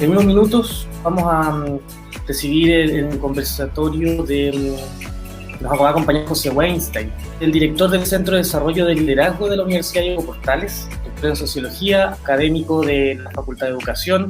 durante unos minutos vamos a recibir el conversatorio de... Nos va a acompañar José Weinstein, el director del Centro de Desarrollo de Liderazgo de la Universidad Diego Portales, doctor en Sociología, académico de la Facultad de Educación.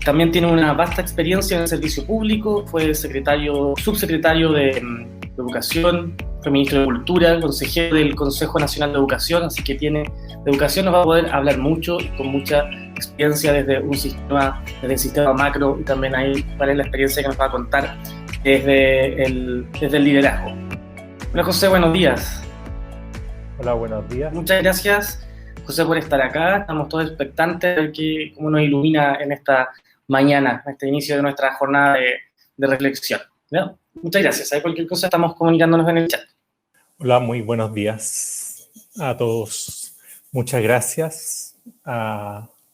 También tiene una vasta experiencia en el servicio público, fue subsecretario de Educación, fue ministro de Cultura, consejero del Consejo Nacional de Educación, así que de educación nos va a poder hablar mucho y con mucha experiencia desde el sistema macro, y también ahí cuál es la experiencia que nos va a contar desde el liderazgo. Hola José, buenos días. Hola, buenos días. Muchas gracias, José, por estar acá. Estamos todos expectantes de ver cómo nos ilumina en esta mañana, en este inicio de nuestra jornada de reflexión. ¿No? Muchas gracias. Hay cualquier cosa, estamos comunicándonos en el chat. Hola, muy buenos días a todos. Muchas gracias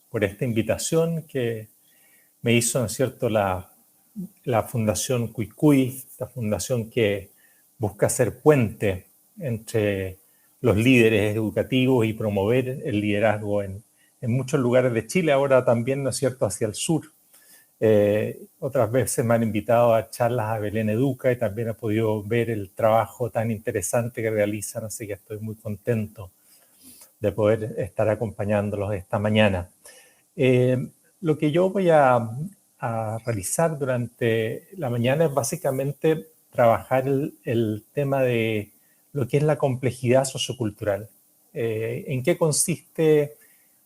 por esta invitación que me hizo, ¿no es cierto?, la Fundación Cuicuy, la fundación que busca hacer puente entre los líderes educativos y promover el liderazgo en muchos lugares de Chile, ahora también, ¿no es cierto?, hacia el sur. Otras veces me han invitado a charlas a Belén Educa y también he podido ver el trabajo tan interesante que realizan, así que estoy muy contento de poder estar acompañándolos esta mañana. Lo que yo voy a realizar durante la mañana es básicamente trabajar el tema de lo que es la complejidad sociocultural. ¿En qué consiste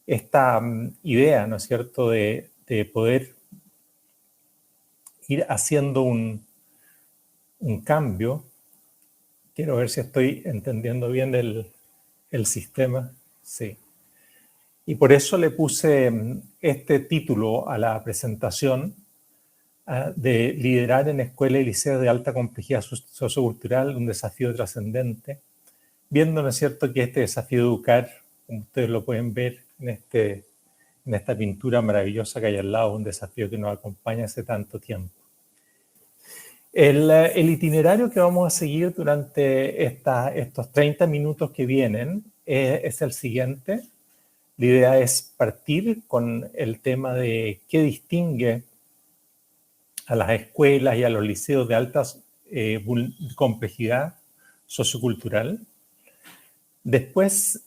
esta idea, ¿no es cierto?, de poder ir haciendo un cambio? Quiero ver si estoy entendiendo bien el sistema. Sí. Y por eso le puse este título a la presentación de liderar en escuelas y liceos de alta complejidad sociocultural, un desafío trascendente, viendo, ¿no es cierto?, que este desafío de educar, como ustedes lo pueden ver en esta pintura maravillosa que hay al lado, un desafío que nos acompaña hace tanto tiempo. El itinerario que vamos a seguir durante estos 30 minutos que vienen es el siguiente. La idea es partir con el tema de qué distingue a las escuelas y a los liceos de alta complejidad sociocultural. Después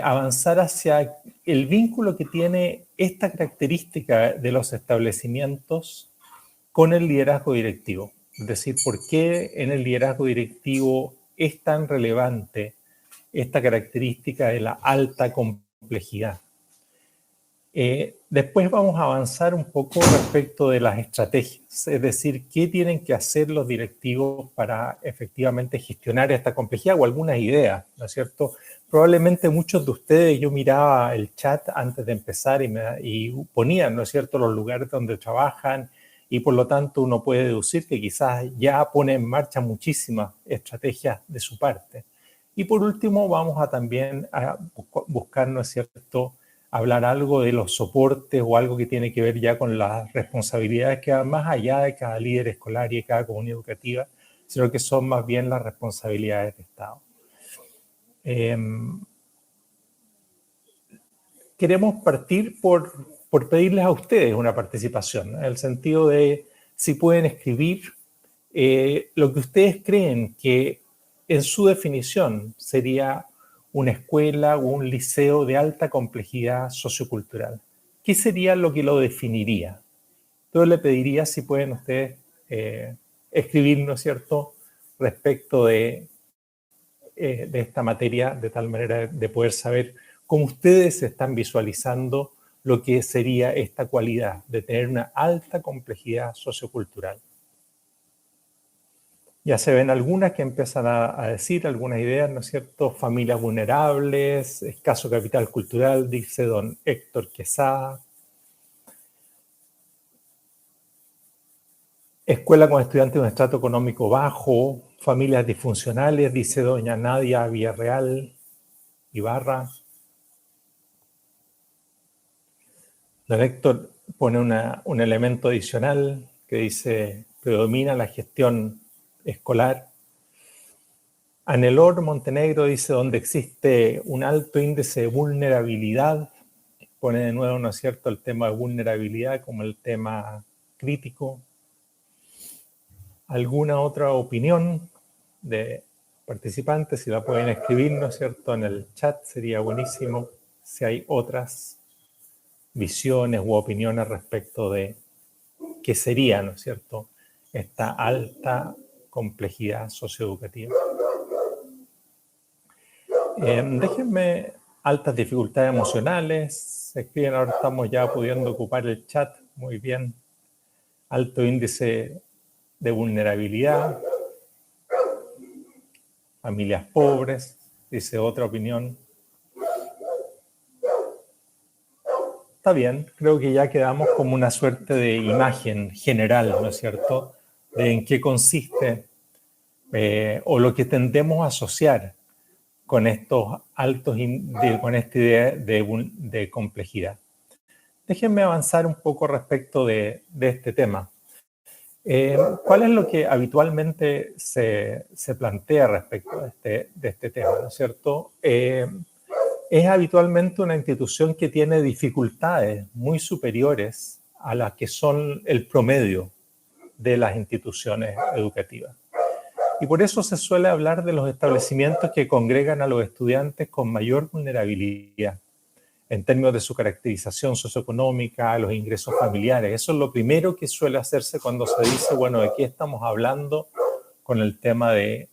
avanzar hacia el vínculo que tiene esta característica de los establecimientos con el liderazgo directivo. Es decir, por qué en el liderazgo directivo es tan relevante esta característica de la alta complejidad. Después vamos a avanzar un poco respecto de las estrategias, es decir, qué tienen que hacer los directivos para efectivamente gestionar esta complejidad o algunas ideas, ¿no es cierto? Probablemente muchos de ustedes, yo miraba el chat antes de empezar y ponían, ¿no es cierto?, los lugares donde trabajan, y por lo tanto uno puede deducir que quizás ya pone en marcha muchísimas estrategias de su parte. Y por último vamos a también a buscar, ¿no es cierto?, hablar algo de los soportes o algo que tiene que ver ya con las responsabilidades que van más allá de cada líder escolar y de cada comunidad educativa, sino que son más bien las responsabilidades de Estado. Queremos partir por pedirles a ustedes una participación, ¿no?, en el sentido de si pueden escribir lo que ustedes creen que en su definición sería una escuela o un liceo de alta complejidad sociocultural. ¿Qué sería lo que lo definiría? Entonces le pediría si pueden ustedes escribir, ¿no es cierto?, respecto de esta materia, de tal manera de poder saber cómo ustedes están visualizando lo que sería esta cualidad de tener una alta complejidad sociocultural. Ya se ven algunas que empiezan a decir algunas ideas, ¿no es cierto? Familias vulnerables, escaso capital cultural, dice don Héctor Quesada. Escuela con estudiantes de un estrato económico bajo, familias disfuncionales, dice doña Nadia Villarreal Ibarra. Don Héctor pone un elemento adicional que dice, predomina la gestión escolar. Anelor Montenegro dice, donde existe un alto índice de vulnerabilidad, pone de nuevo, ¿no es cierto?, el tema de vulnerabilidad como el tema crítico. ¿Alguna otra opinión de participantes? Si la pueden escribir, ¿no es cierto?, en el chat, sería buenísimo. Si hay otras visiones u opiniones respecto de qué sería, ¿no es cierto?, esta alta complejidad socioeducativa. Déjenme altas dificultades emocionales. Escriben, ahora estamos ya pudiendo ocupar el chat. Muy bien. Alto índice de vulnerabilidad. Familias pobres, dice otra opinión. Está bien, creo que ya quedamos como una suerte de imagen general, ¿no es cierto?, de en qué consiste o lo que tendemos a asociar con estos altos, con esta idea de complejidad. Déjenme avanzar un poco respecto de este tema. ¿Cuál es lo que habitualmente se plantea respecto de este tema, ¿no es cierto? Es habitualmente una institución que tiene dificultades muy superiores a las que son el promedio de las instituciones educativas. Y por eso se suele hablar de los establecimientos que congregan a los estudiantes con mayor vulnerabilidad en términos de su caracterización socioeconómica, los ingresos familiares. Eso es lo primero que suele hacerse cuando se dice, bueno, ¿de qué estamos hablando con el tema de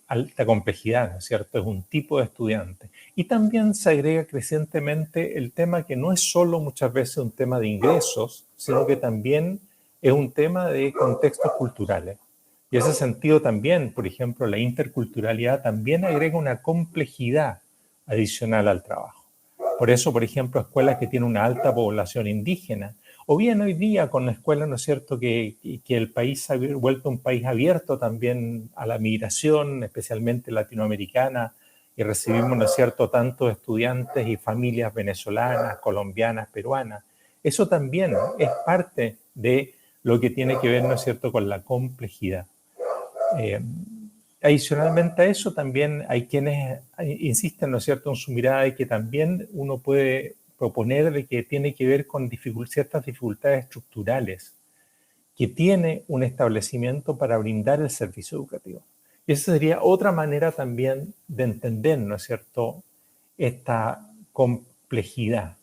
alta complejidad, ¿no es cierto? Es un tipo de estudiante. Y también se agrega crecientemente el tema que no es solo muchas veces un tema de ingresos, sino que también es un tema de contextos culturales. Y en ese sentido también, por ejemplo, la interculturalidad también agrega una complejidad adicional al trabajo. Por eso, por ejemplo, escuelas que tienen una alta población indígena, o bien hoy día con la escuela, ¿no es cierto?, que el país se ha vuelto un país abierto también a la migración, especialmente latinoamericana, y recibimos, ¿no es cierto?, tantos estudiantes y familias venezolanas, colombianas, peruanas. Eso también es parte de lo que tiene que ver, ¿no es cierto?, con la complejidad. Adicionalmente a eso, también hay quienes insisten, ¿no es cierto?, en su mirada de que también uno puede proponer de que tiene que ver con ciertas dificultades estructurales que tiene un establecimiento para brindar el servicio educativo. Y esa sería otra manera también de entender, ¿no es cierto?, esta complejidad.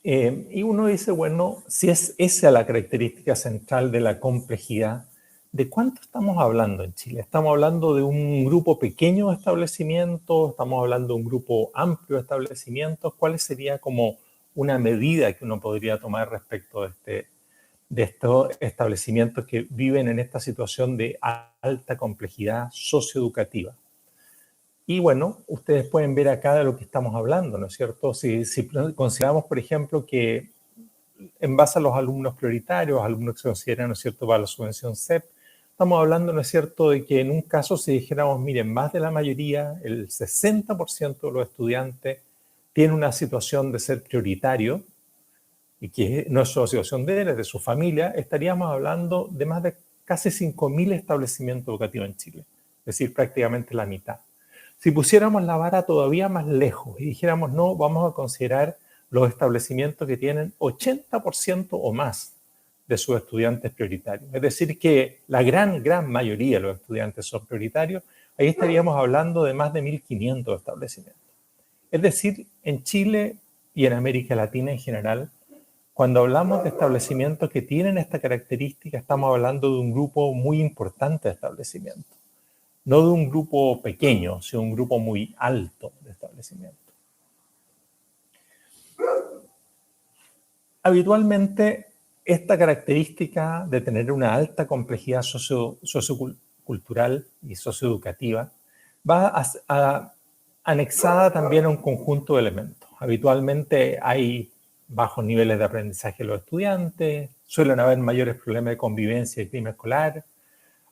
Y uno dice, bueno, si es esa la característica central de la complejidad, ¿de cuánto estamos hablando en Chile? ¿Estamos hablando de un grupo pequeño de establecimientos? ¿Estamos hablando de un grupo amplio de establecimientos? ¿Cuál sería como una medida que uno podría tomar respecto de estos establecimientos que viven en esta situación de alta complejidad socioeducativa? Y bueno, ustedes pueden ver acá de lo que estamos hablando, ¿no es cierto? Si consideramos, por ejemplo, que en base a los alumnos prioritarios, alumnos que se consideran, ¿no es cierto?, para la subvención CEP, estamos hablando, ¿no es cierto?, de que en un caso si dijéramos, miren, más de la mayoría, el 60% de los estudiantes tiene una situación de ser prioritario, y que no es su situación de él, es de su familia, estaríamos hablando de más de casi 5.000 establecimientos educativos en Chile, es decir, prácticamente la mitad. Si pusiéramos la vara todavía más lejos y dijéramos, no, vamos a considerar los establecimientos que tienen 80% o más de sus estudiantes prioritarios, es decir, que la gran mayoría de los estudiantes son prioritarios, ahí estaríamos hablando de más de 1.500 establecimientos. Es decir, en Chile y en América Latina en general, cuando hablamos de establecimientos que tienen esta característica, estamos hablando de un grupo muy importante de establecimientos. No de un grupo pequeño, sino un grupo muy alto de establecimientos. Habitualmente, esta característica de tener una alta complejidad sociocultural y socioeducativa va anexada también a un conjunto de elementos. Habitualmente hay bajos niveles de aprendizaje de los estudiantes, suelen haber mayores problemas de convivencia y clima escolar,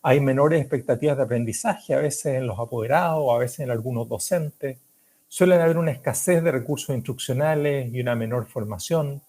hay menores expectativas de aprendizaje, a veces en los apoderados, a veces en algunos docentes. Suelen haber una escasez de recursos instruccionales y una menor formación.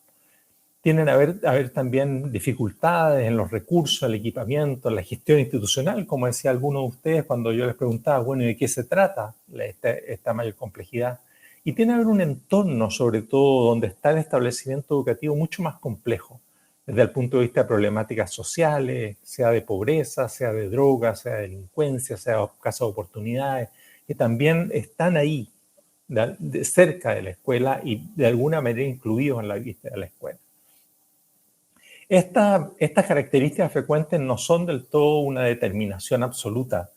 Tienden a haber también dificultades en los recursos, el equipamiento, la gestión institucional, como decía alguno de ustedes cuando yo les preguntaba, bueno, ¿y de qué se trata esta mayor complejidad? y tiene que haber un entorno, sobre todo, donde está el establecimiento educativo mucho más complejo, desde el punto de vista de problemáticas sociales, sea de pobreza, sea de drogas, sea de delincuencia, sea de escasas oportunidades, que también están ahí, cerca de la escuela y de alguna manera incluidos en la vista de la escuela. Estas características frecuentes no son del todo una determinación absoluta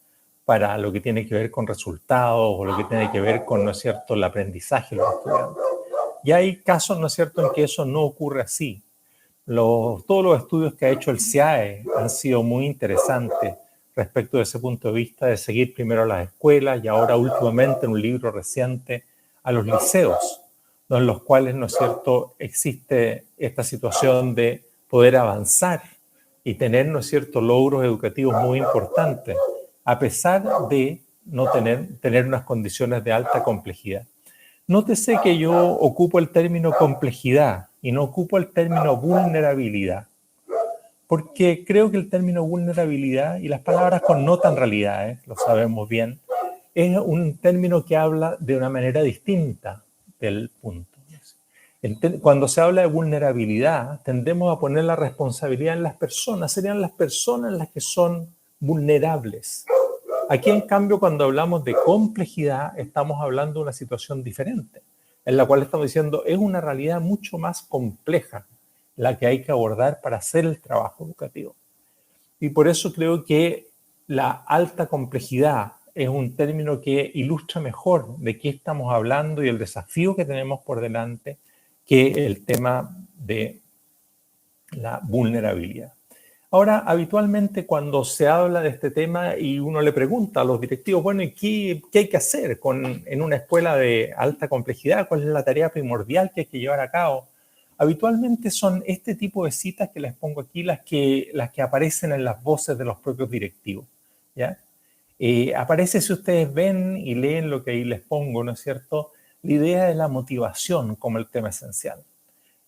para lo que tiene que ver con resultados o lo que tiene que ver con, ¿no es cierto?, el aprendizaje de los estudiantes. Y hay casos, ¿no es cierto?, en que eso no ocurre así. Todos los estudios que ha hecho el CIAE han sido muy interesantes respecto de ese punto de vista, de seguir primero a las escuelas y ahora últimamente en un libro reciente a los liceos, en los cuales, ¿no es cierto?, existe esta situación de poder avanzar y tener, ¿no es cierto?, logros educativos muy importantes, a pesar de no tener unas condiciones de alta complejidad. Nótese que yo ocupo el término complejidad y no ocupo el término vulnerabilidad, porque creo que el término vulnerabilidad, y las palabras connotan realidades, lo sabemos bien, es un término que habla de una manera distinta del punto. Cuando se habla de vulnerabilidad, tendemos a poner la responsabilidad en las personas, serían las personas las que son vulnerables. Aquí, en cambio, cuando hablamos de complejidad, estamos hablando de una situación diferente, en la cual estamos diciendo es una realidad mucho más compleja la que hay que abordar para hacer el trabajo educativo. Y por eso creo que la alta complejidad es un término que ilustra mejor de qué estamos hablando y el desafío que tenemos por delante que el tema de la vulnerabilidad. Ahora, habitualmente cuando se habla de este tema y uno le pregunta a los directivos, bueno, ¿y qué hay que hacer en una escuela de alta complejidad? ¿Cuál es la tarea primordial que hay que llevar a cabo? Habitualmente son este tipo de citas que les pongo aquí las que aparecen en las voces de los propios directivos, ¿ya? Aparece, si ustedes ven y leen lo que ahí les pongo, ¿no es cierto?, la idea de la motivación como el tema esencial.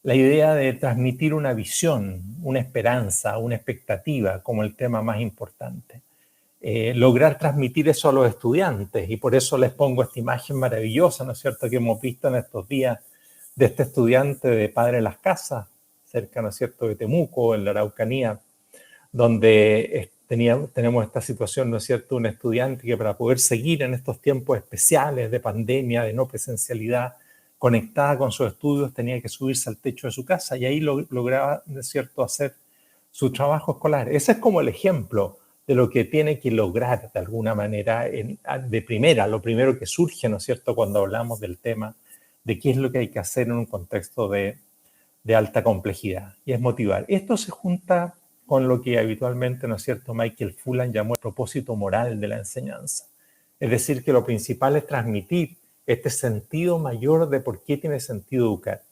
La idea de transmitir una visión, una esperanza, una expectativa como el tema más importante. Lograr transmitir eso a los estudiantes, y por eso les pongo esta imagen maravillosa, ¿no es cierto?, que hemos visto en estos días de este estudiante de Padre Las Casas, cerca, ¿no es cierto?, de Temuco, en la Araucanía, donde tenemos esta situación, ¿no es cierto?, un estudiante que para poder seguir en estos tiempos especiales de pandemia, de no presencialidad, conectada con sus estudios, tenía que subirse al techo de su casa y ahí lograba, ¿no es cierto?, hacer su trabajo escolar. Ese es como el ejemplo de lo que tiene que lograr de alguna manera de primera, lo primero que surge, ¿no es cierto?, cuando hablamos del tema de qué es lo que hay que hacer en un contexto de alta complejidad, y es motivar. Esto se junta con lo que habitualmente, ¿no es cierto?, Michael Fullan llamó el propósito moral de la enseñanza. Es decir, que lo principal es transmitir este sentido mayor de por qué tiene sentido educar.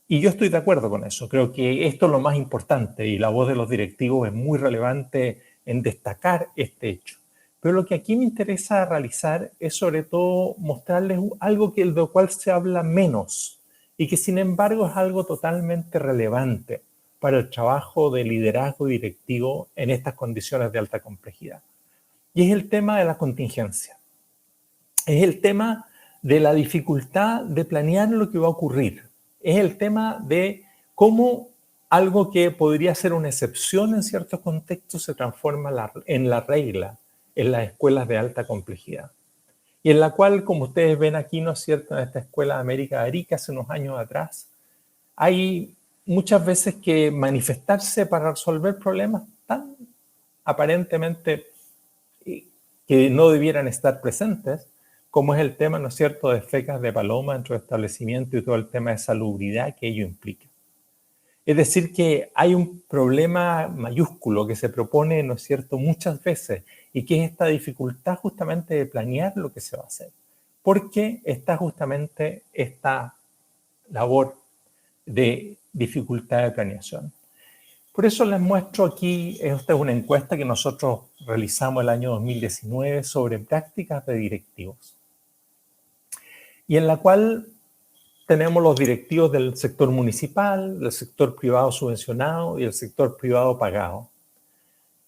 Y yo estoy de acuerdo con eso. Creo que esto es lo más importante y la voz de los directivos es muy relevante en destacar este hecho. Pero lo que aquí me interesa realizar es sobre todo mostrarles algo de lo cual se habla menos y que sin embargo es algo totalmente relevante para el trabajo de liderazgo directivo en estas condiciones de alta complejidad. Y es el tema de la contingencia. Es el tema de la dificultad de planear lo que va a ocurrir. Es el tema de cómo algo que podría ser una excepción en ciertos contextos se transforma en la regla en las escuelas de alta complejidad. Y en la cual, como ustedes ven aquí, ¿no es cierto?, en esta escuela de América de Arica hace unos años atrás, hay muchas veces que manifestarse para resolver problemas tan aparentemente que no debieran estar presentes, como es el tema, ¿no es cierto?, de fecas de paloma dentro del establecimiento y todo el tema de salubridad que ello implica. Es decir, que hay un problema mayúsculo que se propone, ¿no es cierto?, muchas veces, y que es esta dificultad justamente de planear lo que se va a hacer, porque está justamente esta labor de dificultad de planeación. Por eso les muestro aquí, esta es una encuesta que nosotros realizamos el año 2019 sobre prácticas de directivos, y en la cual tenemos los directivos del sector municipal, del sector privado subvencionado y el sector privado pagado.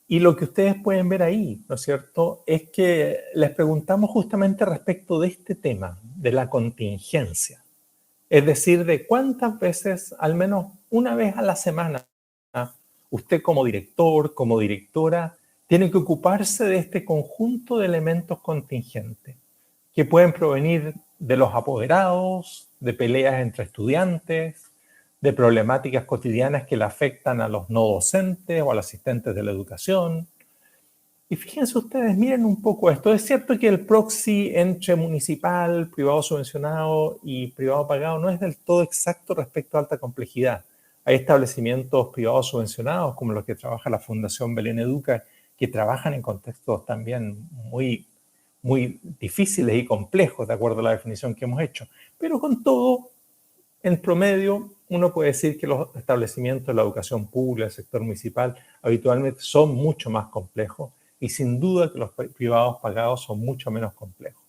Y lo que ustedes pueden ver ahí, ¿no es cierto?, es que les preguntamos justamente respecto de este tema, de la contingencia. Es decir, de cuántas veces, al menos una vez a la semana, usted como director, como directora, tiene que ocuparse de este conjunto de elementos contingentes, que pueden provenir de los apoderados, de peleas entre estudiantes, de problemáticas cotidianas que le afectan a los no docentes o a los asistentes de la educación. Y fíjense ustedes, miren un poco esto. Es cierto que el proxy entre municipal, privado subvencionado y privado pagado no es del todo exacto respecto a alta complejidad. Hay establecimientos privados subvencionados, como los que trabaja la Fundación Belén Educa, que trabajan en contextos también muy difíciles y complejos, de acuerdo a la definición que hemos hecho. Pero con todo, en promedio, uno puede decir que los establecimientos de la educación pública, el sector municipal, habitualmente son mucho más complejos y sin duda que los privados pagados son mucho menos complejos.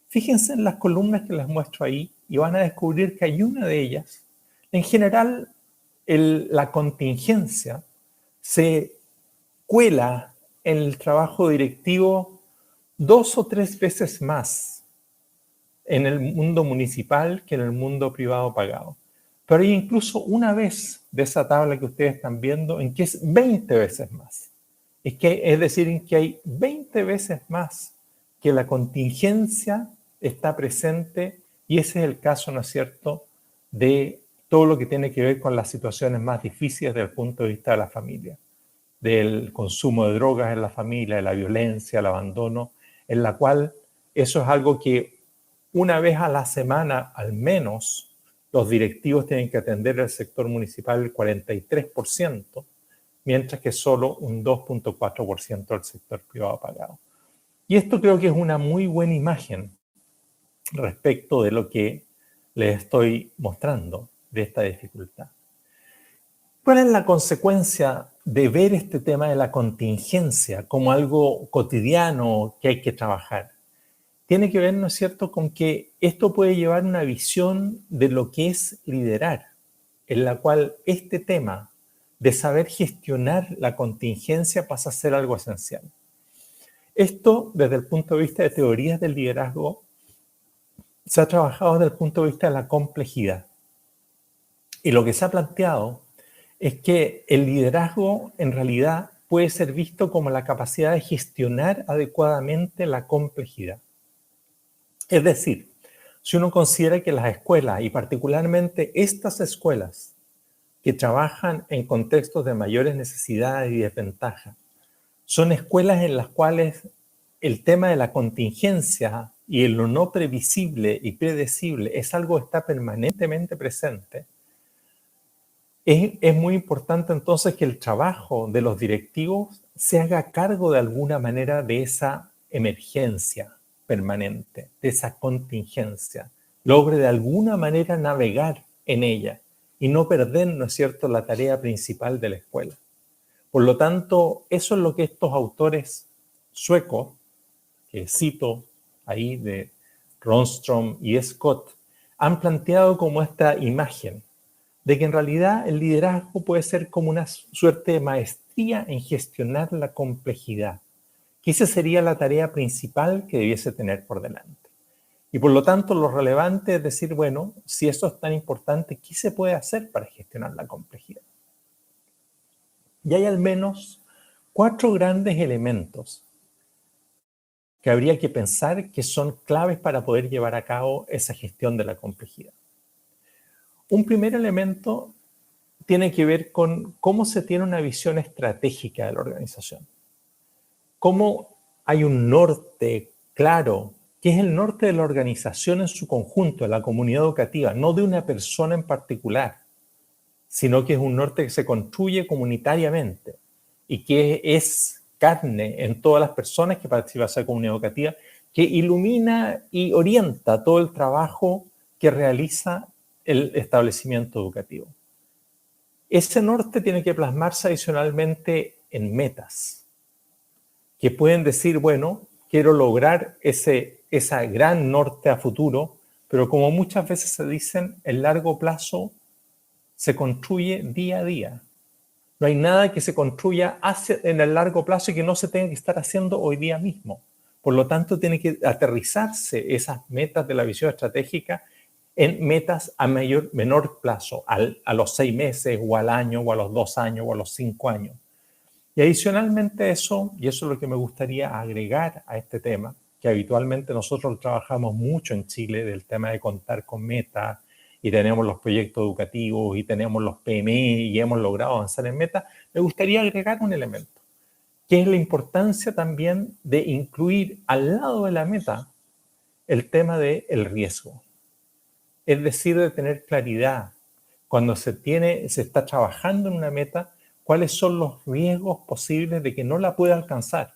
Fíjense en las columnas que les muestro ahí y van a descubrir que hay una de ellas. En general, la contingencia se cuela en el trabajo directivo 2 o 3 veces más en el mundo municipal que en el mundo privado pagado. Pero hay incluso una vez de esa tabla que ustedes están viendo en que es 20 veces más. Es decir, en que hay 20 veces más que la contingencia está presente, y ese es el caso, ¿no es cierto?, de todo lo que tiene que ver con las situaciones más difíciles desde el punto de vista de la familia, del consumo de drogas en la familia, de la violencia, el abandono, en la cual eso es algo que una vez a la semana al menos los directivos tienen que atender al sector municipal el 43%, mientras que solo un 2.4% del sector privado pagado. Y esto creo que es una muy buena imagen respecto de lo que les estoy mostrando de esta dificultad. ¿Cuál es la consecuencia de ver este tema de la contingencia como algo cotidiano que hay que trabajar? Tiene que ver, ¿no es cierto?, con que esto puede llevar una visión de lo que es liderar, en la cual este tema de saber gestionar la contingencia pasa a ser algo esencial. Esto, desde el punto de vista de teorías del liderazgo, se ha trabajado desde el punto de vista de la complejidad. Y lo que se ha planteado es que el liderazgo en realidad puede ser visto como la capacidad de gestionar adecuadamente la complejidad. Es decir, si uno considera que las escuelas, y particularmente estas escuelas que trabajan en contextos de mayores necesidades y desventajas, son escuelas en las cuales el tema de la contingencia y lo no previsible y predecible es algo que está permanentemente presente. Es muy importante entonces que el trabajo de los directivos se haga cargo de alguna manera de esa emergencia permanente, de esa contingencia, logre de alguna manera navegar en ella y no perder, ¿no es cierto?, la tarea principal de la escuela. Por lo tanto, eso es lo que estos autores suecos, que cito ahí de Ronström y Scott, han planteado como esta imagen de que en realidad el liderazgo puede ser como una suerte de maestría en gestionar la complejidad, que esa sería la tarea principal que debiese tener por delante. Y por lo tanto, lo relevante es decir, bueno, si eso es tan importante, ¿qué se puede hacer para gestionar la complejidad? Y hay al menos 4 grandes elementos que habría que pensar que son claves para poder llevar a cabo esa gestión de la complejidad. Un primer elemento tiene que ver con cómo se tiene una visión estratégica de la organización. Cómo hay un norte claro, que es el norte de la organización en su conjunto, de la comunidad educativa, no de una persona en particular, sino que es un norte que se construye comunitariamente y que es carne en todas las personas que participan de esa comunidad educativa, que ilumina y orienta todo el trabajo que realiza el establecimiento educativo. Ese norte tiene que plasmarse adicionalmente en metas, que pueden decir, bueno, quiero lograr esa gran norte a futuro, pero como muchas veces se dicen, el largo plazo se construye día a día. No hay nada que se construya en el largo plazo y que no se tenga que estar haciendo hoy día mismo. Por lo tanto, tiene que aterrizarse esas metas de la visión estratégica en metas a menor plazo, a los 6 meses o al año o a los 2 años o a los 5 años. Y adicionalmente eso, y eso es lo que me gustaría agregar a este tema, que habitualmente nosotros trabajamos mucho en Chile del tema de contar con metas, y tenemos los proyectos educativos y tenemos los PMI y hemos logrado avanzar en metas, me gustaría agregar un elemento, que es la importancia también de incluir al lado de la meta el tema del riesgo. Es decir, de tener claridad cuando se está trabajando en una meta, cuáles son los riesgos posibles de que no la pueda alcanzar.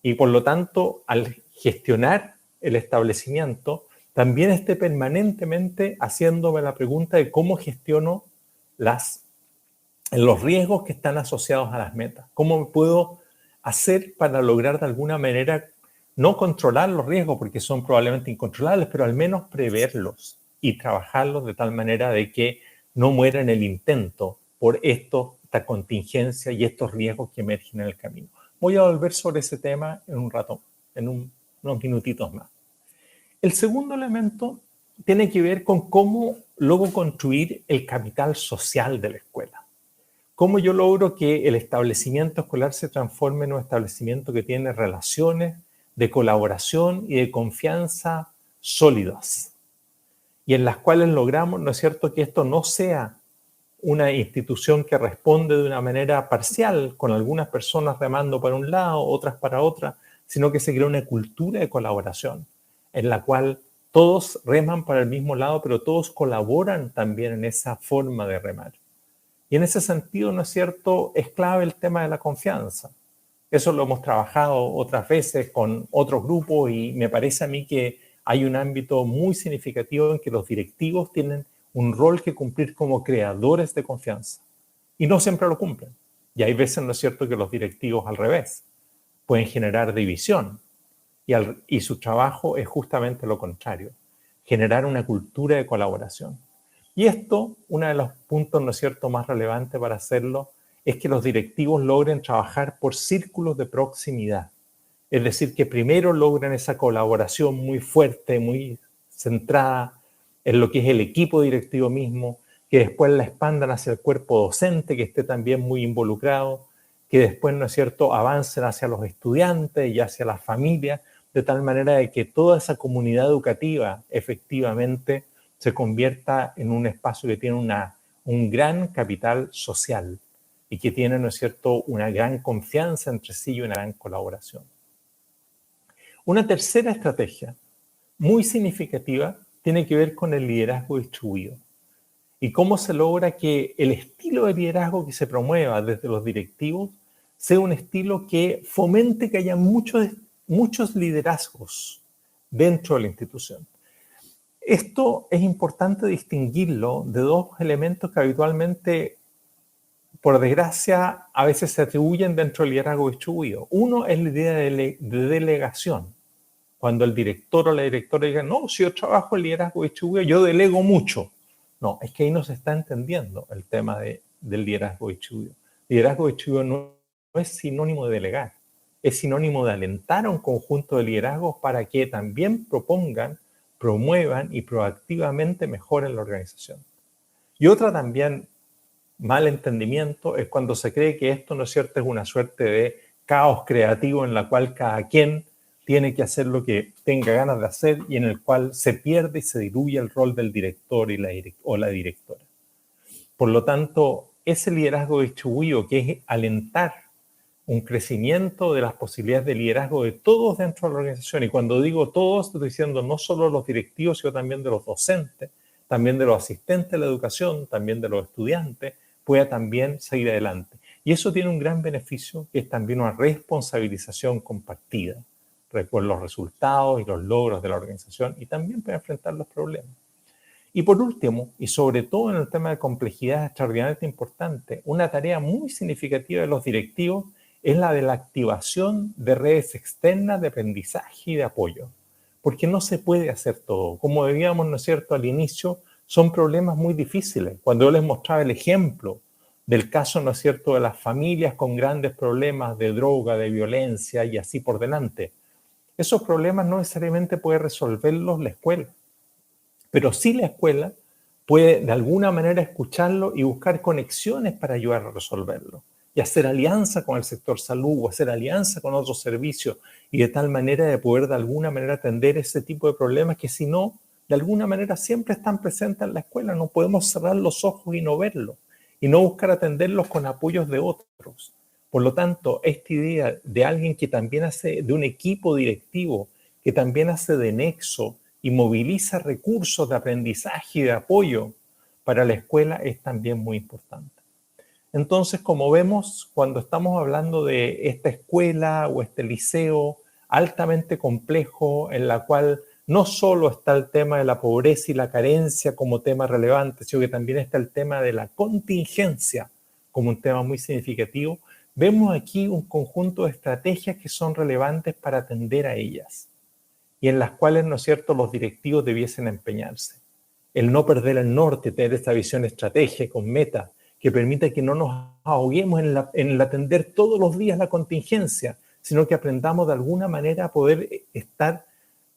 Y por lo tanto, al gestionar el establecimiento, también esté permanentemente haciéndome la pregunta de cómo gestiono los riesgos que están asociados a las metas. ¿Cómo puedo hacer para lograr de alguna manera no controlar los riesgos, porque son probablemente incontrolables, pero al menos preverlos y trabajarlos de tal manera de que no muera en el intento por esta contingencia y estos riesgos que emergen en el camino? Voy a volver sobre ese tema en un rato, en unos minutitos más. El segundo elemento tiene que ver con cómo logro construir el capital social de la escuela. Cómo yo logro que el establecimiento escolar se transforme en un establecimiento que tiene relaciones de colaboración y de confianza sólidas, y en las cuales logramos, ¿no es cierto?, que esto no sea una institución que responde de una manera parcial, con algunas personas remando para un lado, otras para otra, sino que se crea una cultura de colaboración, en la cual todos reman para el mismo lado, pero todos colaboran también en esa forma de remar. Y en ese sentido, ¿no es cierto?, es clave el tema de la confianza. Eso lo hemos trabajado otras veces con otros grupos y me parece a mí que hay un ámbito muy significativo en que los directivos tienen un rol que cumplir como creadores de confianza. Y no siempre lo cumplen. Y hay veces, ¿no es cierto?, que los directivos al revés pueden generar división. Y su trabajo es justamente lo contrario, generar una cultura de colaboración. Y esto, uno de los puntos, ¿no es cierto?, más relevantes para hacerlo, es que los directivos logren trabajar por círculos de proximidad. Es decir, que primero logren esa colaboración muy fuerte, muy centrada en lo que es el equipo directivo mismo, que después la expandan hacia el cuerpo docente, que esté también muy involucrado, que después, ¿no es cierto?, avancen hacia los estudiantes y hacia las familias, de tal manera de que toda esa comunidad educativa efectivamente se convierta en un espacio que tiene un gran capital social y que tiene, ¿no es cierto?, una gran confianza entre sí y una gran colaboración. Una tercera estrategia muy significativa tiene que ver con el liderazgo distribuido y cómo se logra que el estilo de liderazgo que se promueva desde los directivos sea un estilo que fomente que haya muchos liderazgos dentro de la institución. Esto es importante distinguirlo de dos elementos que habitualmente, por desgracia, a veces se atribuyen dentro del liderazgo distribuido. Uno es la idea de delegación. Cuando el director o la directora diga, no, si yo trabajo en liderazgo distribuido, yo delego mucho. No, es que ahí no se está entendiendo el tema del liderazgo distribuido. Liderazgo distribuido no es sinónimo de delegar, es sinónimo de alentar a un conjunto de liderazgos para que también propongan, promuevan y proactivamente mejoren la organización. Y otra también mal entendimiento es cuando se cree que esto, ¿no es cierto?, es una suerte de caos creativo en la cual cada quien tiene que hacer lo que tenga ganas de hacer y en el cual se pierde y se diluye el rol del director o la directora. Por lo tanto, ese liderazgo distribuido, que es alentar un crecimiento de las posibilidades de liderazgo de todos dentro de la organización, y cuando digo todos, estoy diciendo no solo los directivos, sino también de los docentes, también de los asistentes de la educación, también de los estudiantes, pueda también seguir adelante. Y eso tiene un gran beneficio, que es también una responsabilización compartida por los resultados y los logros de la organización y también para enfrentar los problemas. Y por último, y sobre todo en el tema de complejidad extraordinariamente importante, una tarea muy significativa de los directivos es la de la activación de redes externas de aprendizaje y de apoyo, porque no se puede hacer todo. Como veíamos, ¿no es cierto?, al inicio, son problemas muy difíciles. Cuando yo les mostraba el ejemplo del caso, ¿no es cierto?, de las familias con grandes problemas de droga, de violencia y así por delante. Esos problemas no necesariamente puede resolverlos la escuela, pero sí la escuela puede de alguna manera escucharlo y buscar conexiones para ayudar a resolverlo y hacer alianza con el sector salud o hacer alianza con otros servicios y de tal manera de poder de alguna manera atender ese tipo de problemas que si no, de alguna manera siempre están presentes en la escuela. No podemos cerrar los ojos y no verlo y no buscar atenderlos con apoyos de otros. Por lo tanto, esta idea de alguien que también hace, de un equipo directivo, que también hace de nexo y moviliza recursos de aprendizaje y de apoyo para la escuela es también muy importante. Entonces, como vemos, cuando estamos hablando de esta escuela o este liceo altamente complejo en la cual no solo está el tema de la pobreza y la carencia como tema relevante, sino que también está el tema de la contingencia como un tema muy significativo, vemos aquí un conjunto de estrategias que son relevantes para atender a ellas y en las cuales, ¿no es cierto?, los directivos debiesen empeñarse. El no perder el norte, tener esta visión estratégica con meta que permita que no nos ahoguemos en el atender todos los días la contingencia, sino que aprendamos de alguna manera a poder estar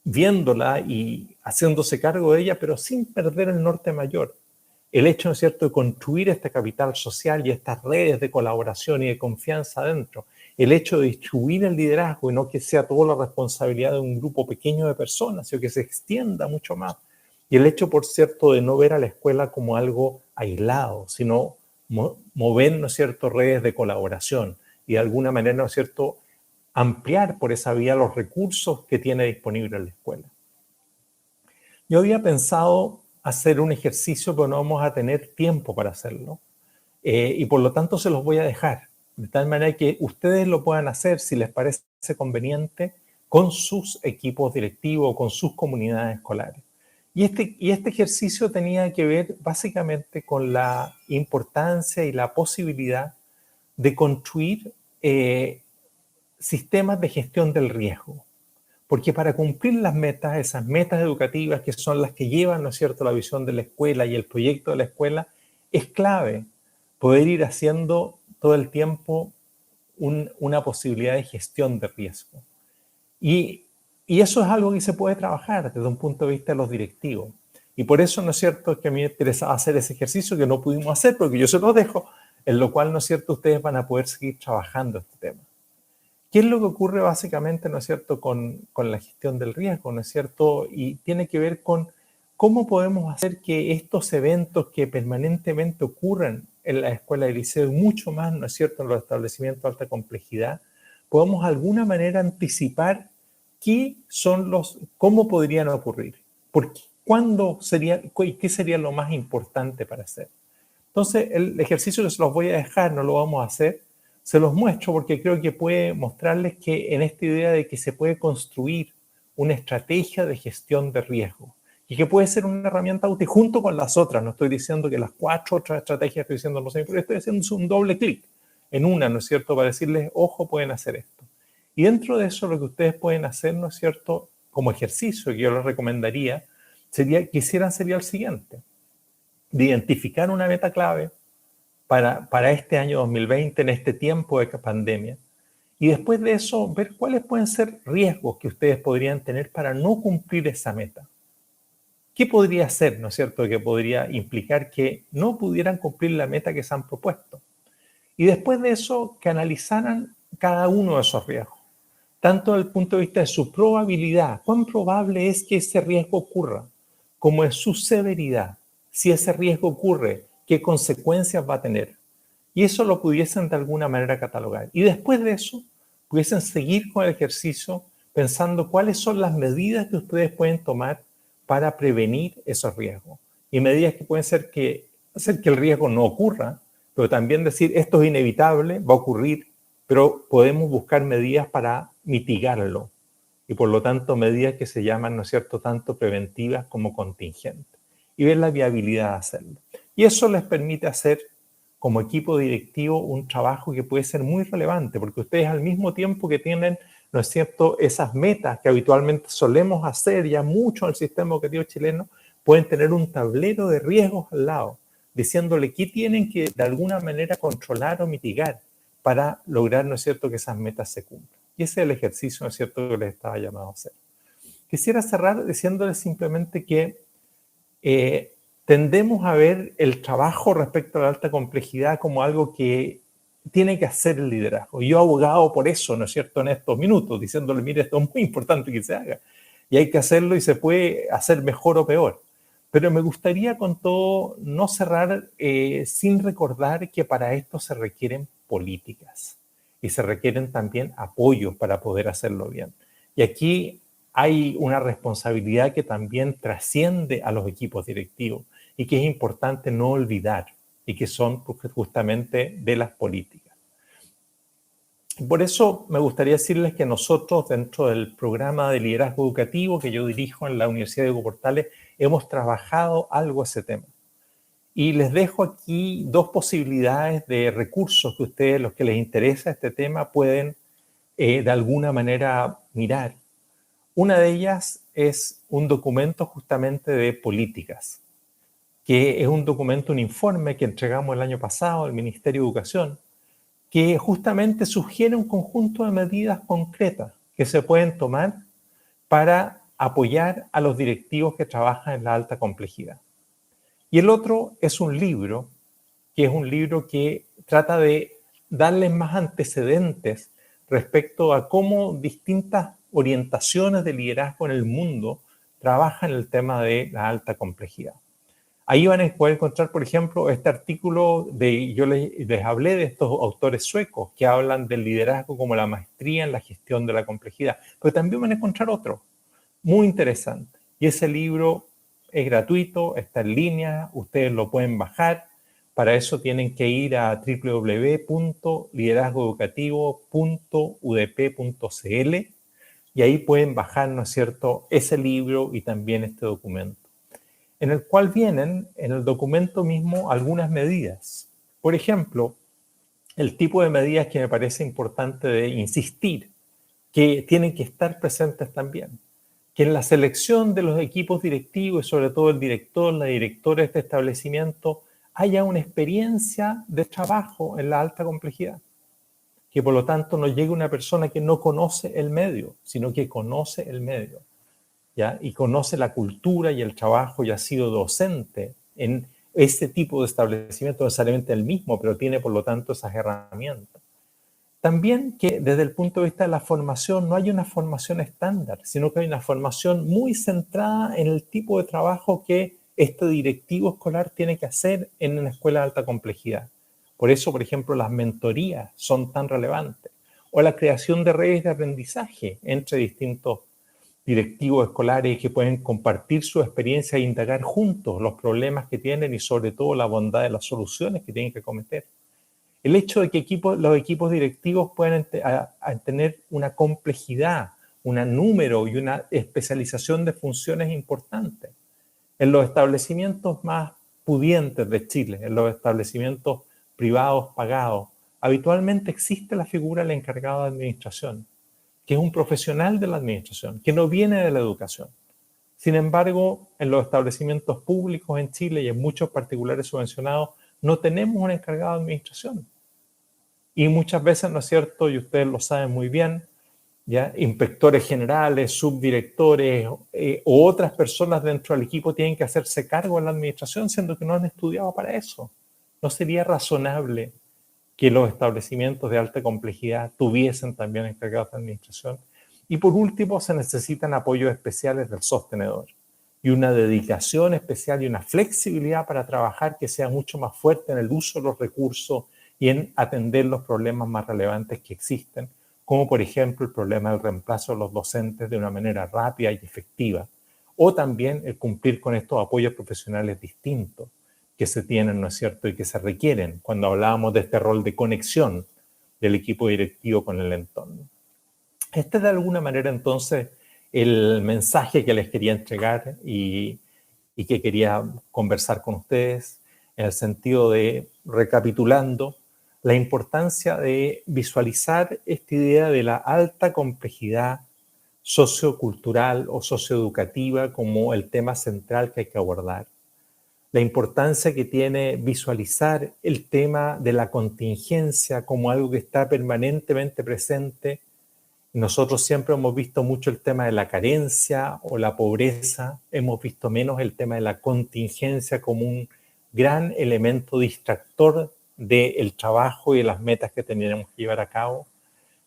viéndola y haciéndose cargo de ella, pero sin perder el norte mayor. El hecho, ¿no es cierto?, de construir este capital social y estas redes de colaboración y de confianza adentro. El hecho de distribuir el liderazgo y no que sea toda la responsabilidad de un grupo pequeño de personas, sino que se extienda mucho más. Y el hecho, por cierto, de no ver a la escuela como algo aislado, sino mover, ¿no es cierto?, redes de colaboración y de alguna manera, ¿no es cierto?, ampliar por esa vía los recursos que tiene disponible la escuela. Yo había pensado hacer un ejercicio, pero no vamos a tener tiempo para hacerlo. Y por lo tanto se los voy a dejar, de tal manera que ustedes lo puedan hacer, si les parece conveniente, con sus equipos directivos, con sus comunidades escolares. Y este ejercicio tenía que ver básicamente con la importancia y la posibilidad de construir sistemas de gestión del riesgo. Porque para cumplir las metas, esas metas educativas que son las que llevan, ¿no es cierto?, la visión de la escuela y el proyecto de la escuela, es clave poder ir haciendo todo el tiempo una posibilidad de gestión de riesgo. Y eso es algo que se puede trabajar desde un punto de vista de los directivos. Y por eso, ¿no es cierto?, que a mí me interesaba hacer ese ejercicio que no pudimos hacer, porque yo se los dejo, en lo cual, ¿no es cierto?, ustedes van a poder seguir trabajando este tema. ¿Qué es lo que ocurre básicamente, ¿no es cierto?, con la gestión del riesgo, ¿no es cierto? Y tiene que ver con cómo podemos hacer que estos eventos que permanentemente ocurren en la escuela y liceo, y mucho más, ¿no es cierto?, en los establecimientos de alta complejidad, podamos de alguna manera anticipar cómo podrían ocurrir, qué sería lo más importante para hacer. Entonces, el ejercicio que se los voy a dejar, no lo vamos a hacer, se los muestro porque creo que puede mostrarles que en esta idea de que se puede construir una estrategia de gestión de riesgo y que puede ser una herramienta útil junto con las otras. No estoy diciendo que las 4 otras estrategias estoy diciendo no sé, pero estoy haciendo un doble clic en una, ¿no es cierto?, para decirles, ojo, pueden hacer esto. Y dentro de eso lo que ustedes pueden hacer, ¿no es cierto?, como ejercicio que yo les recomendaría, sería el siguiente, de identificar una meta clave para este año 2020, en este tiempo de pandemia, y después de eso ver cuáles pueden ser riesgos que ustedes podrían tener para no cumplir esa meta. ¿Qué podría ser, no es cierto?, que podría implicar que no pudieran cumplir la meta que se han propuesto? Y después de eso, que analizaran cada uno de esos riesgos, tanto desde el punto de vista de su probabilidad, cuán probable es que ese riesgo ocurra, como de su severidad, si ese riesgo ocurre, qué consecuencias va a tener. Y eso lo pudiesen de alguna manera catalogar. Y después de eso, pudiesen seguir con el ejercicio pensando cuáles son las medidas que ustedes pueden tomar para prevenir esos riesgos. Y medidas que pueden ser hacer que el riesgo no ocurra, pero también decir esto es inevitable, va a ocurrir, pero podemos buscar medidas para mitigarlo. Y por lo tanto, medidas que se llaman, ¿no es cierto?, tanto preventivas como contingentes. Y ver la viabilidad de hacerlo. Y eso les permite hacer, como equipo directivo, un trabajo que puede ser muy relevante, porque ustedes al mismo tiempo que tienen, ¿no es cierto?, esas metas que habitualmente solemos hacer ya mucho en el sistema educativo chileno, pueden tener un tablero de riesgos al lado, diciéndole qué tienen que de alguna manera controlar o mitigar para lograr, ¿no es cierto?, que esas metas se cumplan. Y ese es el ejercicio, ¿no es cierto?, que les estaba llamado a hacer. Quisiera cerrar diciéndoles simplemente que tendemos a ver el trabajo respecto a la alta complejidad como algo que tiene que hacer el liderazgo. Yo he abogado por eso, ¿no es cierto?, en estos minutos, diciéndole, mire, esto es muy importante que se haga. Y hay que hacerlo y se puede hacer mejor o peor. Pero me gustaría con todo no cerrar sin recordar que para esto se requieren políticas y se requieren también apoyos para poder hacerlo bien. Y aquí hay una responsabilidad que también trasciende a los equipos directivos y que es importante no olvidar y que son justamente de las políticas. Por eso me gustaría decirles que nosotros, dentro del programa de liderazgo educativo que yo dirijo en la Universidad de Diego Portales, hemos trabajado algo ese tema. Y les dejo aquí dos posibilidades de recursos que ustedes, los que les interesa este tema, pueden de alguna manera mirar. Una de ellas es un documento justamente de políticas, que es un documento, un informe que entregamos el año pasado al Ministerio de Educación, que justamente sugiere un conjunto de medidas concretas que se pueden tomar para apoyar a los directivos que trabajan en la alta complejidad. Y el otro es un libro, que es un libro que trata de darles más antecedentes respecto a cómo distintas orientaciones de liderazgo en el mundo trabajan en el tema de la alta complejidad. Ahí van a poder encontrar, por ejemplo, este artículo yo les hablé de estos autores suecos que hablan del liderazgo como la maestría en la gestión de la complejidad, pero también van a encontrar otro muy interesante. Y ese libro es gratuito, está en línea, ustedes lo pueden bajar. Para eso tienen que ir a www.liderazgoeducativo.udp.cl y ahí pueden bajar, ¿no es cierto?, ese libro y también este documento, en el cual vienen en el documento mismo algunas medidas. Por ejemplo, el tipo de medidas que me parece importante de insistir, que tienen que estar presentes también, que en la selección de los equipos directivos y sobre todo el director, la directora de este establecimiento, haya una experiencia de trabajo en la alta complejidad, que por lo tanto no llegue una persona que no conoce el medio, sino que conoce el medio, ¿ya? Y conoce la cultura y el trabajo y ha sido docente en ese tipo de establecimiento, no necesariamente el mismo, pero tiene por lo tanto esas herramientas. También que desde el punto de vista de la formación no hay una formación estándar, sino que hay una formación muy centrada en el tipo de trabajo que este directivo escolar tiene que hacer en una escuela de alta complejidad. Por eso, por ejemplo, las mentorías son tan relevantes, o la creación de redes de aprendizaje entre distintos directivos escolares que pueden compartir su experiencia e indagar juntos los problemas que tienen y sobre todo la bondad de las soluciones que tienen que cometer. El hecho de que los equipos directivos puedan tener una complejidad, un número y una especialización de funciones importantes. En los establecimientos más pudientes de Chile, en los establecimientos privados pagados, habitualmente existe la figura del encargado de administración, que es un profesional de la administración, que no viene de la educación. Sin embargo, en los establecimientos públicos en Chile y en muchos particulares subvencionados, no tenemos un encargado de administración. Y muchas veces, ¿no es cierto?, y ustedes lo saben muy bien, ¿ya?, inspectores generales, subdirectores o otras personas dentro del equipo tienen que hacerse cargo de la administración, siendo que no han estudiado para eso. ¿No sería razonable que los establecimientos de alta complejidad tuviesen también encargados de administración? Y por último, se necesitan apoyos especiales del sostenedor y una dedicación especial y una flexibilidad para trabajar que sea mucho más fuerte en el uso de los recursos y en atender los problemas más relevantes que existen, como por ejemplo el problema del reemplazo de los docentes de una manera rápida y efectiva, o también el cumplir con estos apoyos profesionales distintos que se tienen, ¿no es cierto?, y que se requieren cuando hablábamos de este rol de conexión del equipo directivo con el entorno. Este es de alguna manera entonces el mensaje que les quería entregar y que quería conversar con ustedes en el sentido de, recapitulando, la importancia de visualizar esta idea de la alta complejidad sociocultural o socioeducativa como el tema central que hay que abordar. la importancia que tiene visualizar el tema de la contingencia como algo que está permanentemente presente. Nosotros siempre hemos visto mucho el tema de la carencia o la pobreza, hemos visto menos el tema de la contingencia como un gran elemento distractor del trabajo y de las metas que tenemos que llevar a cabo.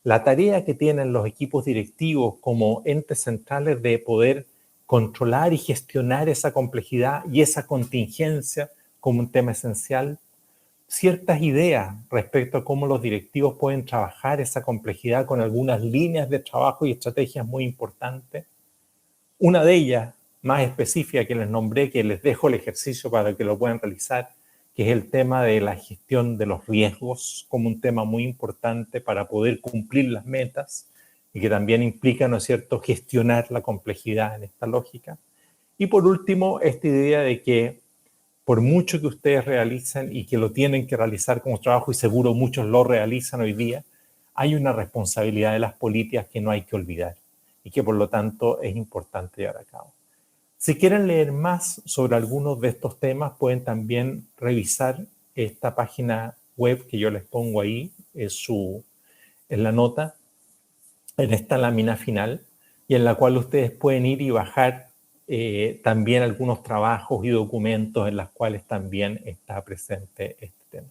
La tarea que tienen los equipos directivos como entes centrales de poder controlar y gestionar esa complejidad y esa contingencia como un tema esencial. Ciertas ideas respecto a cómo los directivos pueden trabajar esa complejidad con algunas líneas de trabajo y estrategias muy importantes. Una de ellas, más específica, que les nombré, que les dejo el ejercicio para que lo puedan realizar, que es el tema de la gestión de los riesgos como un tema muy importante para poder cumplir las metas y que también implica, ¿no es cierto?, gestionar la complejidad en esta lógica. Y por último, esta idea de que por mucho que ustedes realicen y que lo tienen que realizar como trabajo, y seguro muchos lo realizan hoy día, hay una responsabilidad de las políticas que no hay que olvidar y que por lo tanto es importante llevar a cabo. Si quieren leer más sobre algunos de estos temas, pueden también revisar esta página web que yo les pongo ahí en la nota, en esta lámina final, y en la cual ustedes pueden ir y bajar también algunos trabajos y documentos en los cuales también está presente este tema.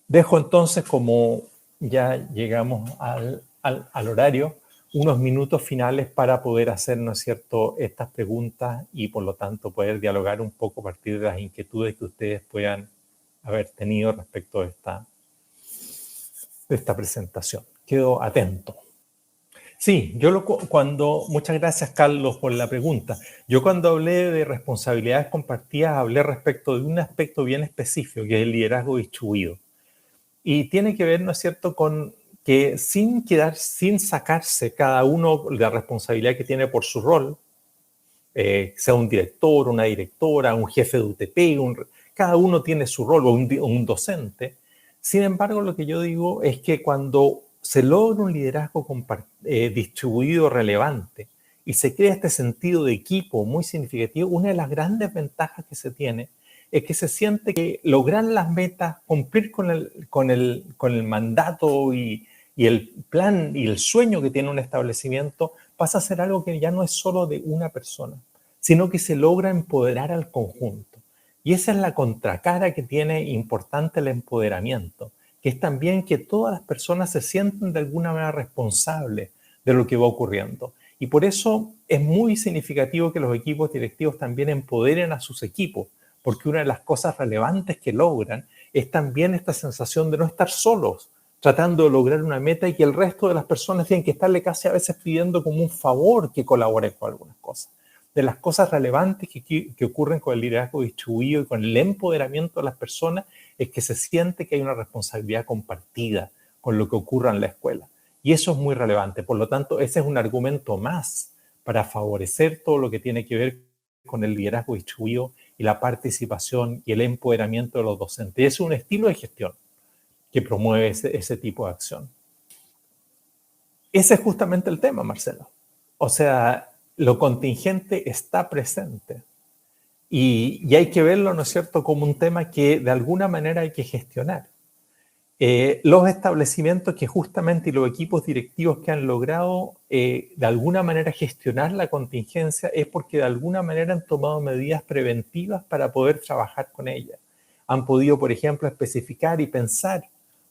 Dejo entonces, como ya llegamos al horario, unos minutos finales para poder hacer, ¿no es cierto?, estas preguntas y por lo tanto poder dialogar un poco a partir de las inquietudes que ustedes puedan haber tenido respecto de esta presentación. Quedo atento. Sí, muchas gracias, Carlos, por la pregunta. Yo cuando hablé de responsabilidades compartidas, hablé respecto de un aspecto bien específico, que es el liderazgo distribuido. Y tiene que ver, ¿no es cierto?, con que sin sacarse cada uno la responsabilidad que tiene por su rol, sea un director, una directora, un jefe de UTP, cada uno tiene su rol, o un docente. Sin embargo, lo que yo digo es que cuando se logra un liderazgo distribuido relevante y se crea este sentido de equipo muy significativo, una de las grandes ventajas que se tiene es que se siente que lograr las metas, cumplir con el mandato y el plan y el sueño que tiene un establecimiento pasa a ser algo que ya no es solo de una persona, sino que se logra empoderar al conjunto. Y esa es la contracara que tiene importante el empoderamiento, que es también que todas las personas se sienten de alguna manera responsables de lo que va ocurriendo. Y por eso es muy significativo que los equipos directivos también empoderen a sus equipos, porque una de las cosas relevantes que logran es también esta sensación de no estar solos, tratando de lograr una meta y que el resto de las personas tienen que estarle casi a veces pidiendo como un favor que colabore con algunas cosas. De las cosas relevantes que ocurren con el liderazgo distribuido y con el empoderamiento de las personas es que se siente que hay una responsabilidad compartida con lo que ocurra en la escuela. Y eso es muy relevante. Por lo tanto, ese es un argumento más para favorecer todo lo que tiene que ver con el liderazgo distribuido y la participación y el empoderamiento de los docentes. Es un estilo de gestión que promueve ese tipo de acción. Ese es justamente el tema, Marcelo. O sea, lo contingente está presente y hay que verlo, ¿no es cierto?, como un tema que de alguna manera hay que gestionar. Los establecimientos que justamente y los equipos directivos que han logrado de alguna manera gestionar la contingencia es porque de alguna manera han tomado medidas preventivas para poder trabajar con ella. Han podido, por ejemplo, especificar y pensar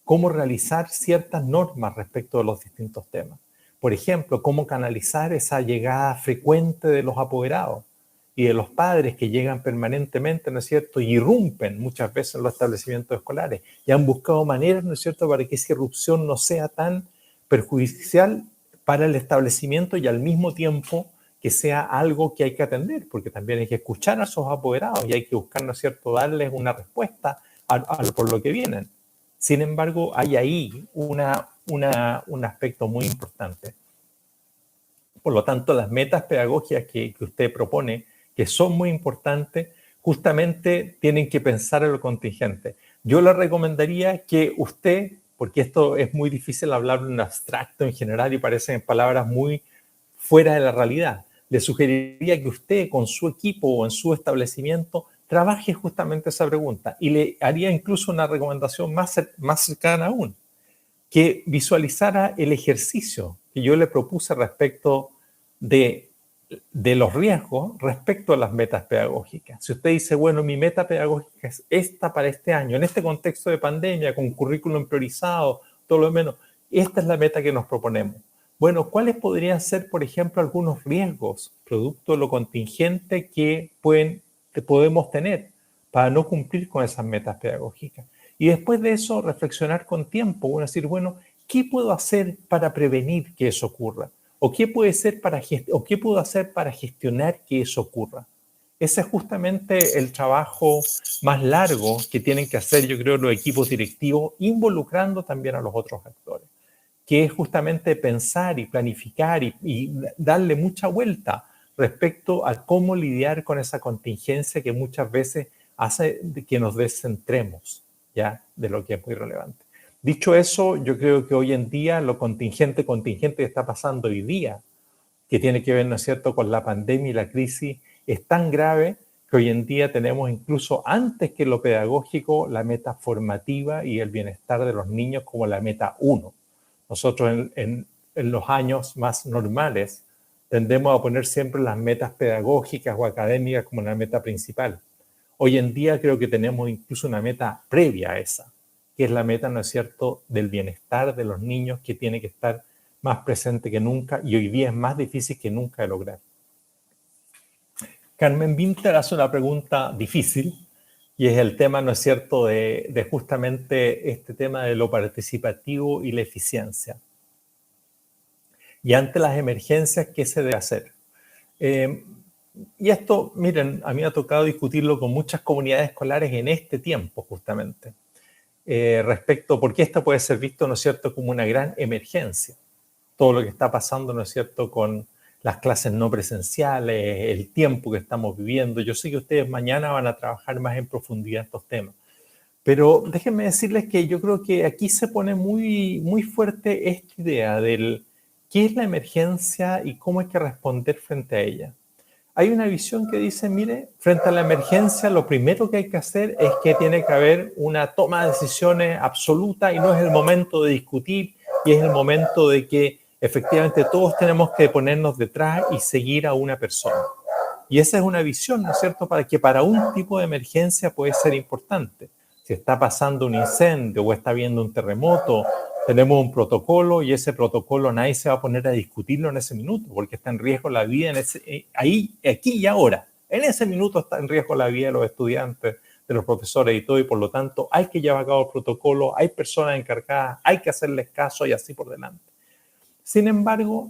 cómo realizar ciertas normas respecto de los distintos temas. Por ejemplo, cómo canalizar esa llegada frecuente de los apoderados y de los padres que llegan permanentemente, ¿no es cierto?, y irrumpen muchas veces en los establecimientos escolares y han buscado maneras, ¿no es cierto?, para que esa irrupción no sea tan perjudicial para el establecimiento y al mismo tiempo que sea algo que hay que atender, porque también hay que escuchar a esos apoderados y hay que buscar, ¿no es cierto?, darles una respuesta por lo que vienen. Sin embargo, hay ahí un aspecto muy importante. Por lo tanto, las metas pedagógicas que usted propone, que son muy importantes, justamente tienen que pensar en lo contingente. Yo le recomendaría que usted, porque esto es muy difícil hablar en abstracto en general y parecen palabras muy fuera de la realidad, le sugeriría que usted con su equipo o en su establecimiento trabaje justamente esa pregunta. Y le haría incluso una recomendación más cercana aún, que visualizara el ejercicio que yo le propuse respecto de los riesgos respecto a las metas pedagógicas. Si usted dice, bueno, mi meta pedagógica es esta para este año, en este contexto de pandemia, con currículum priorizado, todo lo menos, esta es la meta que nos proponemos. Bueno, ¿cuáles podrían ser, por ejemplo, algunos riesgos producto de lo contingente que podemos tener para no cumplir con esas metas pedagógicas? Y después de eso, reflexionar con tiempo, bueno, decir, bueno, ¿qué puedo hacer para prevenir que eso ocurra? ¿O qué puedo hacer para gestionar que eso ocurra? Ese es justamente el trabajo más largo que tienen que hacer, yo creo, los equipos directivos, involucrando también a los otros actores, que es justamente pensar y planificar y darle mucha vuelta respecto a cómo lidiar con esa contingencia que muchas veces hace que nos descentremos ya de lo que es muy relevante. Dicho eso, yo creo que hoy en día lo contingente que está pasando hoy día, que tiene que ver, ¿no es cierto?, con la pandemia y la crisis, es tan grave que hoy en día tenemos incluso antes que lo pedagógico la meta formativa y el bienestar de los niños como la meta 1. Nosotros en los años más normales tendemos a poner siempre las metas pedagógicas o académicas como la meta principal. Hoy en día creo que tenemos incluso una meta previa a esa, que es la meta, ¿no es cierto?, del bienestar de los niños, que tiene que estar más presente que nunca y hoy día es más difícil que nunca de lograr. Carmen Winter hace una pregunta difícil y es el tema, ¿no es cierto?, de justamente este tema de lo participativo y la eficiencia. Y ante las emergencias, ¿qué se debe hacer? Y esto, miren, a mí me ha tocado discutirlo con muchas comunidades escolares en este tiempo, justamente, respecto, porque esto puede ser visto, ¿no es cierto?, como una gran emergencia. Todo lo que está pasando, ¿no es cierto?, con las clases no presenciales, el tiempo que estamos viviendo. Yo sé que ustedes mañana van a trabajar más en profundidad estos temas, pero déjenme decirles que yo creo que aquí se pone muy, muy fuerte esta idea del qué es la emergencia y cómo hay que responder frente a ella. Hay una visión que dice, mire, frente a la emergencia lo primero que hay que hacer es que tiene que haber una toma de decisiones absoluta y no es el momento de discutir y es el momento de que efectivamente todos tenemos que ponernos detrás y seguir a una persona. Y esa es una visión, ¿no es cierto?, para un tipo de emergencia puede ser importante. Si está pasando un incendio o está habiendo un terremoto, tenemos un protocolo y ese protocolo nadie se va a poner a discutirlo en ese minuto porque está en riesgo la vida aquí y ahora. En ese minuto está en riesgo la vida de los estudiantes, de los profesores y todo, y por lo tanto hay que llevar a cabo el protocolo, hay personas encargadas, hay que hacerles caso y así por delante. Sin embargo,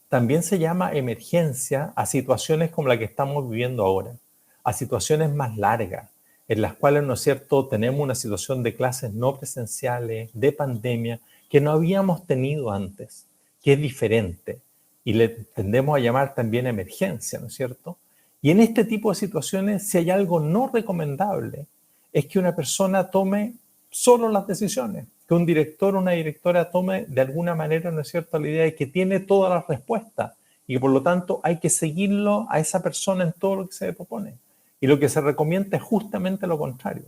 también se llama emergencia a situaciones como la que estamos viviendo ahora, a situaciones más largas, en las cuales, ¿no es cierto?, tenemos una situación de clases no presenciales, de pandemia, que no habíamos tenido antes, que es diferente, y le tendemos a llamar también emergencia, ¿no es cierto? Y en este tipo de situaciones, si hay algo no recomendable, es que una persona tome solo las decisiones, que un director o una directora tome de alguna manera, ¿no es cierto?, la idea de que tiene todas las respuestas y que por lo tanto hay que seguirlo a esa persona en todo lo que se le propone. Y lo que se recomienda es justamente lo contrario,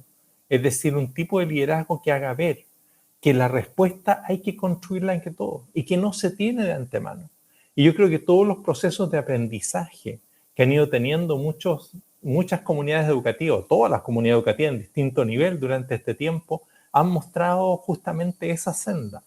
es decir, un tipo de liderazgo que haga ver que la respuesta hay que construirla entre todos y que no se tiene de antemano. Y yo creo que todos los procesos de aprendizaje que han ido teniendo muchas comunidades educativas, todas las comunidades educativas en distinto nivel durante este tiempo, han mostrado justamente esa senda,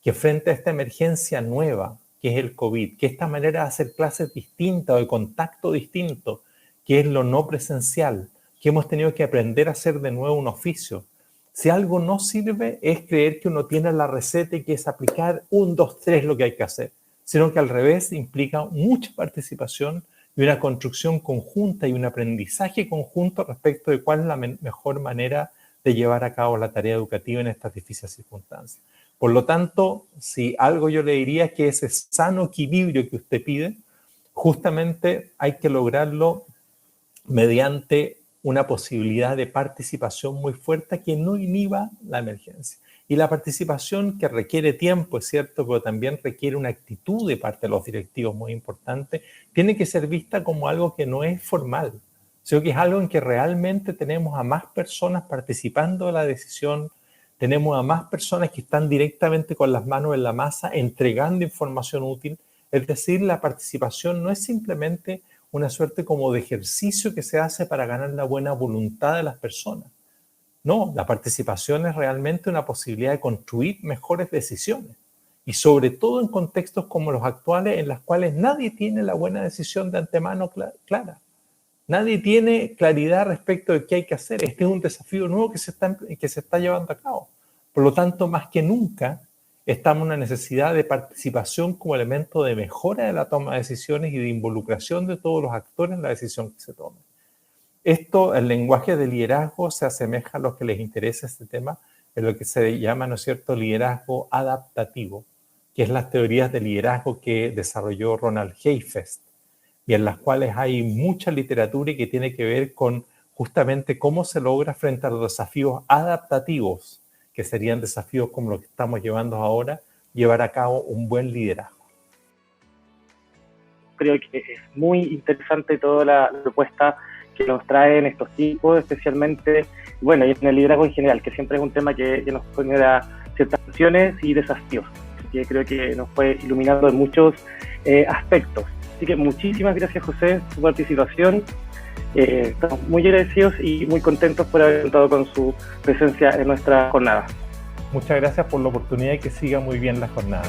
que frente a esta emergencia nueva, que es el COVID, que esta manera de hacer clases distintas o de contacto distinto, que es lo no presencial, que hemos tenido que aprender a hacer de nuevo un oficio. Si algo no sirve es creer que uno tiene la receta y que es aplicar 1, 2, 3 lo que hay que hacer, sino que al revés implica mucha participación y una construcción conjunta y un aprendizaje conjunto respecto de cuál es la mejor manera de llevar a cabo la tarea educativa en estas difíciles circunstancias. Por lo tanto, si algo yo le diría es que ese sano equilibrio que usted pide, justamente hay que lograrlo mediante una posibilidad de participación muy fuerte que no inhiba la emergencia. Y la participación que requiere tiempo, es cierto, pero también requiere una actitud de parte de los directivos muy importante, tiene que ser vista como algo que no es formal, sino que es algo en que realmente tenemos a más personas participando de la decisión, tenemos a más personas que están directamente con las manos en la masa entregando información útil. Es decir, la participación no es simplemente una suerte como de ejercicio que se hace para ganar la buena voluntad de las personas. No, la participación es realmente una posibilidad de construir mejores decisiones. Y sobre todo en contextos como los actuales, en los cuales nadie tiene la buena decisión de antemano clara. Nadie tiene claridad respecto de qué hay que hacer. Este es un desafío nuevo que se está llevando a cabo. Por lo tanto, más que nunca, estamos en una necesidad de participación como elemento de mejora de la toma de decisiones y de involucración de todos los actores en la decisión que se tome. Esto, el lenguaje de liderazgo, se asemeja a lo que les interesa este tema, en lo que se llama, ¿no es cierto?, liderazgo adaptativo, que es las teorías de liderazgo que desarrolló Ronald Heifetz, y en las cuales hay mucha literatura y que tiene que ver con justamente cómo se logra frente a los desafíos adaptativos, que serían desafíos como los que estamos llevando ahora, llevar a cabo un buen liderazgo. Creo que es muy interesante toda la propuesta que nos traen estos tipos, especialmente, bueno, y en el liderazgo en general, que siempre es un tema que nos genera ciertas tensiones y desafíos. Así que creo que nos fue iluminando en muchos aspectos. Así que muchísimas gracias, José, por su participación. Estamos muy agradecidos y muy contentos por haber contado con su presencia en nuestra jornada. Muchas gracias por la oportunidad y que siga muy bien la jornada.